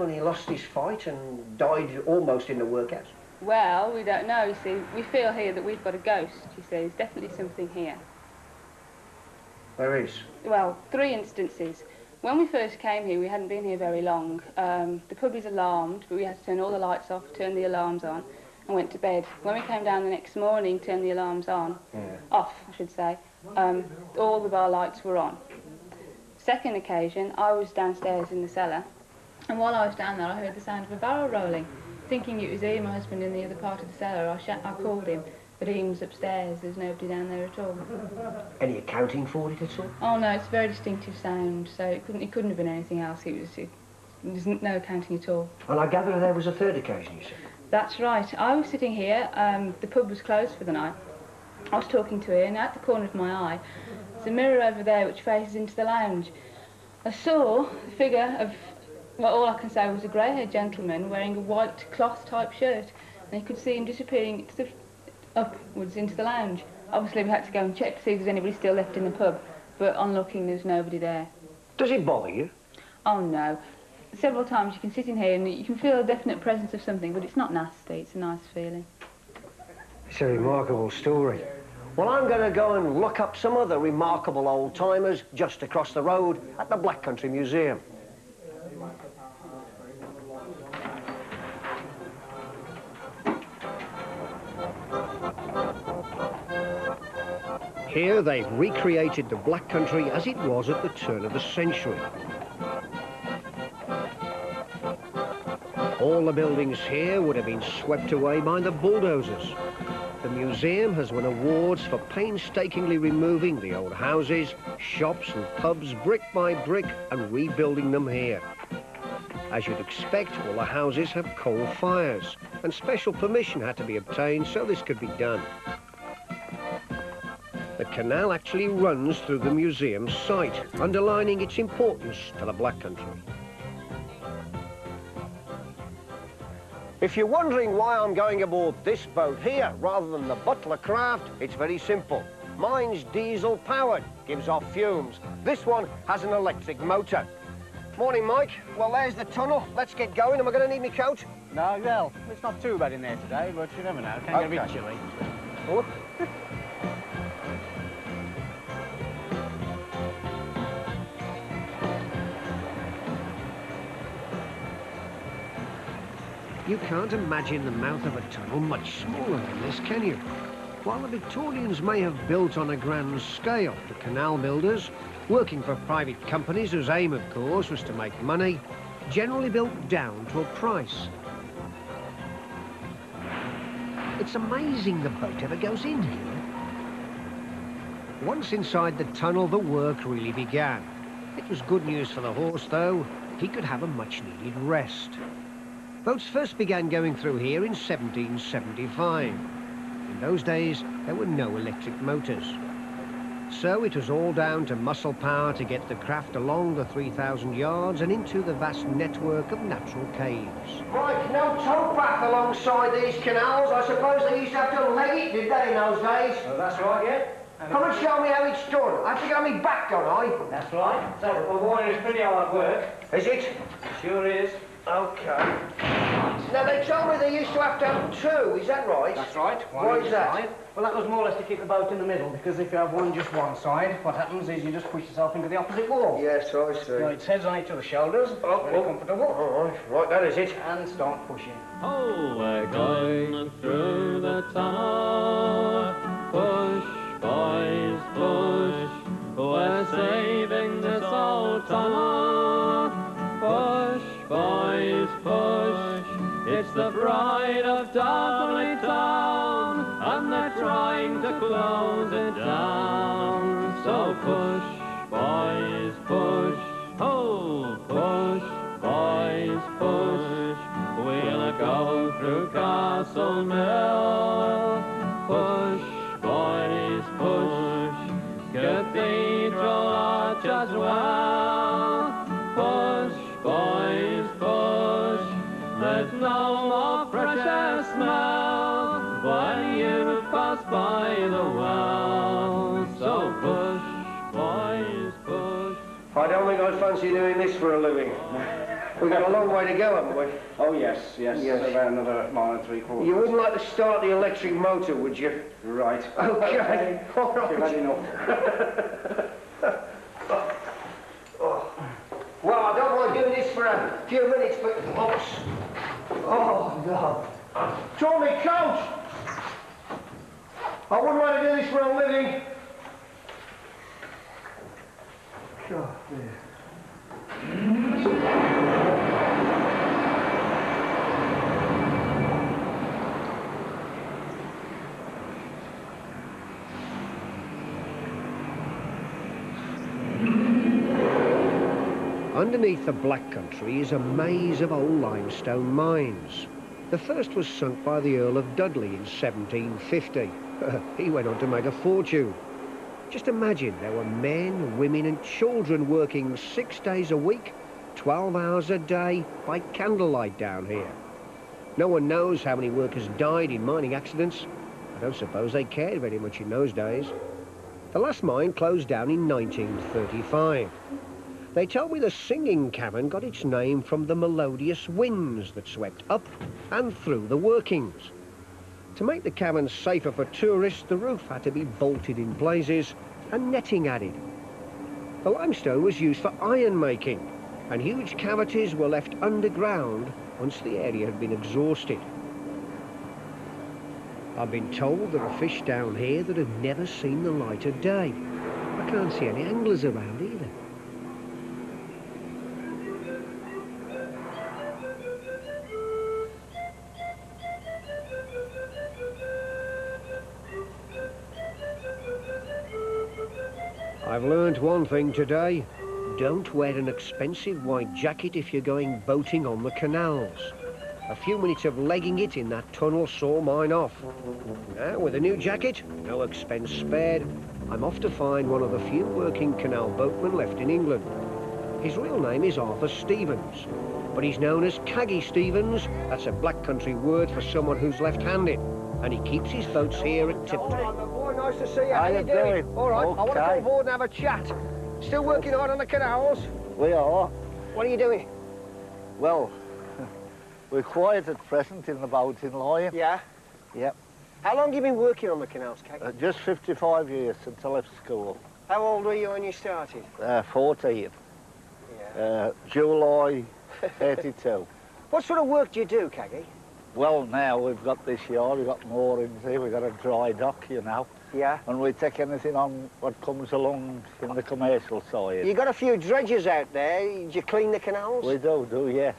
when he lost his fight and died almost in the workhouse? Well, we don't know, you see. We feel here that we've got a ghost, you see. There's definitely something here. There is? Well, 3 instances. When we first came here, we hadn't been here very long. The pub is alarmed, but we had to turn all the lights off, turn the alarms on, and went to bed. When we came down the next morning, turned the alarms on, off, I should say, all the bar lights were on. Second occasion, I was downstairs in the cellar, and while I was down there, I heard the sound of a barrel rolling. Thinking it was Ian, my husband, in the other part of the cellar, I called him, but Ian was upstairs. There's nobody down there at all. Any accounting for it at all? Oh no, it's a very distinctive sound, so it couldn't have been anything else. There's no accounting at all. And I gather there was a third occasion, you said? That's right. I was sitting here. The pub was closed for the night. I was talking to Ian. At the corner of my eye, there's a mirror over there which faces into the lounge. I saw the figure of, well, all I can say was a grey-haired gentleman wearing a white cloth-type shirt, and you could see him disappearing upwards into the lounge. Obviously, we had to go and check to see if there's anybody still left in the pub, but on looking, there's nobody there. Does it bother you? Oh, no. Several times you can sit in here and you can feel a definite presence of something, but it's not nasty. It's a nice feeling. It's a remarkable story. Well, I'm going to go and look up some other remarkable old-timers just across the road at the Black Country Museum. Here they've recreated the Black Country as it was at the turn of the century. All the buildings here would have been swept away by the bulldozers. The museum has won awards for painstakingly removing the old houses, shops and pubs brick by brick and rebuilding them here. As you'd expect, all the houses have coal fires, and special permission had to be obtained so this could be done. The canal actually runs through the museum's site, underlining its importance to the Black Country. If you're wondering why I'm going aboard this boat here rather than the Butler craft, it's very simple. Mine's diesel powered, gives off fumes. This one has an electric motor. Morning, Mike. Well, there's the tunnel. Let's get going. Am I going to need my coat? No, well, it's not too bad in there today, but you never know. It can get a bit chilly. Oh. You can't imagine the mouth of a tunnel much smaller than this, can you? While the Victorians may have built on a grand scale, the canal builders, working for private companies whose aim, of course, was to make money, generally built down to a price. It's amazing the boat ever goes in here. Once inside the tunnel, the work really began. It was good news for the horse, though. He could have a much-needed rest. Boats first began going through here in 1775. In those days, there were no electric motors. So it was all down to muscle power to get the craft along the 3,000 yards and into the vast network of natural caves. Mike, no towpath alongside these canals. I suppose they used to have to leg it, did they, in those days? Oh, that's right, yeah. Come and show me how it's done. I have to get on my back, don't I? That's right. So, the water is pretty hard work. Is it? Sure is. OK. Now, they told me they used to have 2, is that right? That's right. Why is that? Side. Well, that was more or less to keep the boat in the middle, because if you have just one side, what happens is you just push yourself into the opposite wall. Yes, I see. So it's heads on each other's shoulders, very comfortable. All right, right, that is it. And start pushing. Oh, we're going through the tunnel. Push, boys, push. We're saving this old tunnel. Push, boys, push. It's the pride of Dartley Town, and they're trying to close it down. So push, boys, push. Oh, push, boys, push. We'll go through Castle Mill. Push, boys, push. Cathedral Arch as well. Push, boys, push. There's no more precious smell when you pass by the well. So push, boys, push. I don't think I'd fancy doing this for a living. We've got a long way to go, haven't we? Oh, yes. About another mile and 3/4. You wouldn't like to start the electric motor, would you? Right. Okay. All right. You've had enough. Well, I don't mind doing this for a few minutes, but... Oh, God. Draw me coat! I wouldn't like to do this for a living. God, dear. Underneath the Black Country is a maze of old limestone mines. The first was sunk by the Earl of Dudley in 1750. He went on to make a fortune. Just imagine, there were men, women and children working 6 days a week, 12 hours a day, by candlelight down here. No one knows how many workers died in mining accidents. I don't suppose they cared very much in those days. The last mine closed down in 1935. They tell me the singing cavern got its name from the melodious winds that swept up and through the workings. To make the cavern safer for tourists, the roof had to be bolted in places and netting added. The limestone was used for iron making, and huge cavities were left underground once the area had been exhausted. I've been told there are fish down here that have never seen the light of day. I can't see any anglers around either. I've learned one thing today. Don't wear an expensive white jacket if you're going boating on the canals. A few minutes of legging it in that tunnel saw mine off. Now, with a new jacket, no expense spared, I'm off to find one of the few working canal boatmen left in England. His real name is Arthur Stevens, but he's known as Caggy Stevens. That's a Black Country word for someone who's left-handed, and he keeps his boats here at Tipton. Nice to see you. How you doing? All right, okay. I want to go aboard and have a chat. Still working hard on the canals? We are. What are you doing? Well, we're quiet at present in the boating line. Yeah? Yep. How long have you been working on the canals, Kate? Just 55 years since I left school. How old were you when you started? 14. Yeah. July 32. What sort of work do you do, Caggy? Well, now we've got this yard, we've got moorings here, we've got a dry dock, you know. Yeah. And we take anything on what comes along in the commercial side. You got a few dredgers out there. Do you clean the canals? We do, yes.